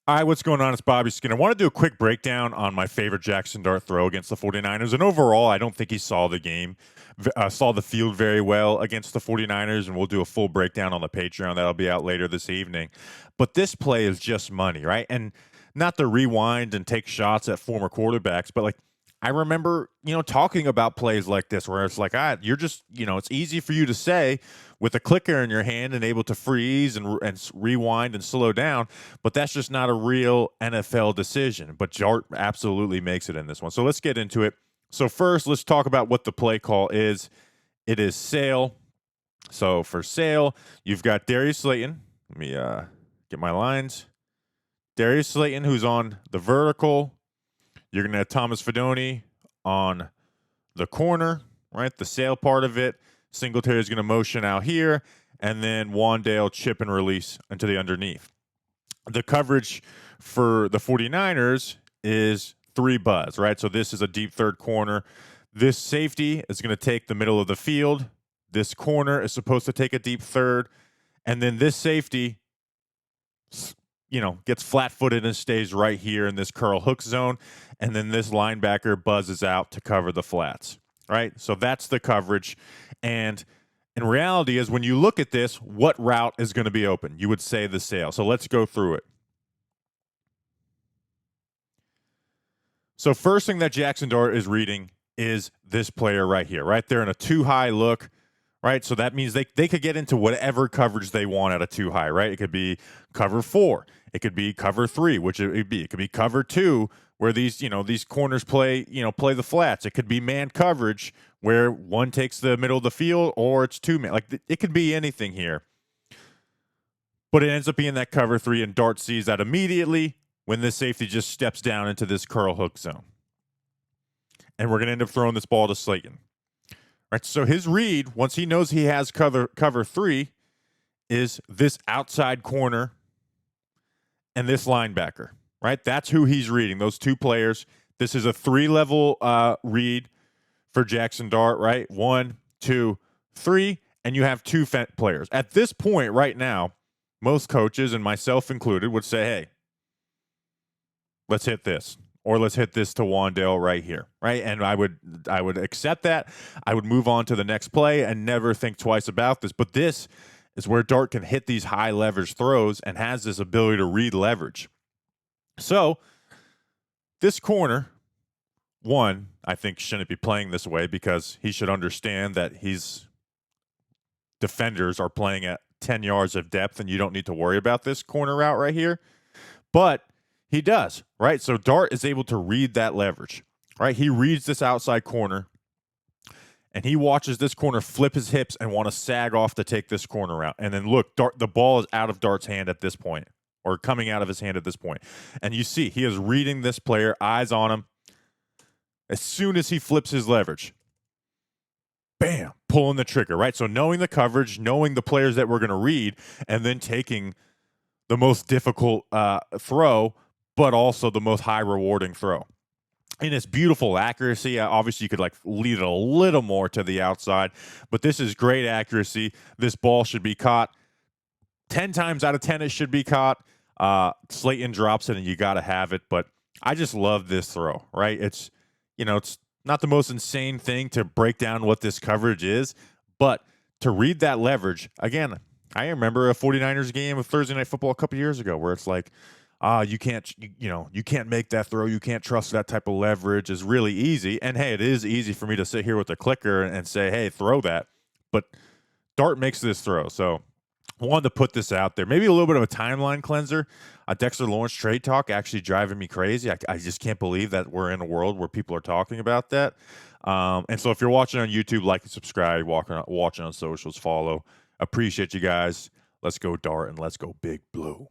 Hi, what's going on? It's Bobby Skinner. I want to do a quick breakdown on my favorite Jaxson Dart throw against the 49ers. And overall, I don't think he saw the game, saw the field very well against the 49ers. And we'll do a full breakdown on the Patreon. That'll be out later this evening. But this play is just money, right? And not to rewind and take shots at former quarterbacks, but like, I remember, talking about plays like this where it's like, you're just, it's easy for you to say with a clicker in your hand and able to freeze and rewind and slow down, but that's just not a real NFL decision. But Dart absolutely makes it in this one. So let's get into it. So first, let's talk about what the play call is. It is sail. So for sail, you've got Darius Slayton. Let me get my lines. Darius Slayton, who's on the vertical. You're going to have Thomas Fidone on the corner, right? The sail part of it. Singletary is going to motion out here, and then Wandale chip and release into the underneath. The coverage for the 49ers is 3 buzz, right? So this is a deep third corner. This safety is going to take the middle of the field. This corner is supposed to take a deep third. And then this safety, gets flat-footed and stays right here in this curl hook zone. And then this linebacker buzzes out to cover the flats, right? So that's the coverage. And in reality is when you look at this, what route is going to be open? You would say the sail. So let's go through it. So first thing that Jaxson Dart is reading is this player right here, right? They're in a too high look, right? So that means they could get into whatever coverage they want at a too high, right? It could be cover 4. It could be cover 3, which it would be. It could be cover 2, where these corners play the flats. It could be man coverage where one takes the middle of the field, or it's 2 man. Like it could be anything here. But it ends up being that cover 3, and Dart sees that immediately when this safety just steps down into this curl hook zone. And we're going to end up throwing this ball to Slayton. Right, so his read, once he knows he has cover 3, is this outside corner and this linebacker, right? That's who he's reading, those 2 players. This is a 3-level read for Jaxson Dart, right? 1, 2, 3, and you have 2 players. At this point right now, most coaches, and myself included, would say, hey, let's hit this. Or let's hit this to Wandale right here, right? And I would accept that. I would move on to the next play and never think twice about this. But this is where Dart can hit these high leverage throws and has this ability to read leverage. So this corner, one, I think shouldn't be playing this way because he should understand that his defenders are playing at 10 yards of depth and you don't need to worry about this corner route right here. But he does, right? So Dart is able to read that leverage, right? He reads this outside corner, and he watches this corner flip his hips and want to sag off to take this corner out. And then look, the ball is out of Dart's hand at this point, or coming out of his hand at this point. And you see, he is reading this player, eyes on him. As soon as he flips his leverage, bam, pulling the trigger, right? So knowing the coverage, knowing the players that we're going to read, and then taking the most difficult throw, but also the most high rewarding throw. And it's beautiful accuracy. Obviously, you could lead it a little more to the outside, but this is great accuracy. This ball should be caught 10 times out of 10. It should be caught. Slayton drops it, and you got to have it. But I just love this throw, right? It's not the most insane thing to break down what this coverage is, but to read that leverage again. I remember a 49ers game of Thursday Night Football a couple years ago where it's like, you can't make that throw. You can't trust that type of leverage is really easy. And hey, it is easy for me to sit here with a clicker and say, hey, throw that. But Dart makes this throw. So I wanted to put this out there. Maybe a little bit of a timeline cleanser. Dexter Lawrence trade talk actually driving me crazy. I just can't believe that we're in a world where people are talking about that. And so if you're watching on YouTube, like and subscribe. Watching on socials, follow. Appreciate you guys. Let's go Dart and let's go Big Blue.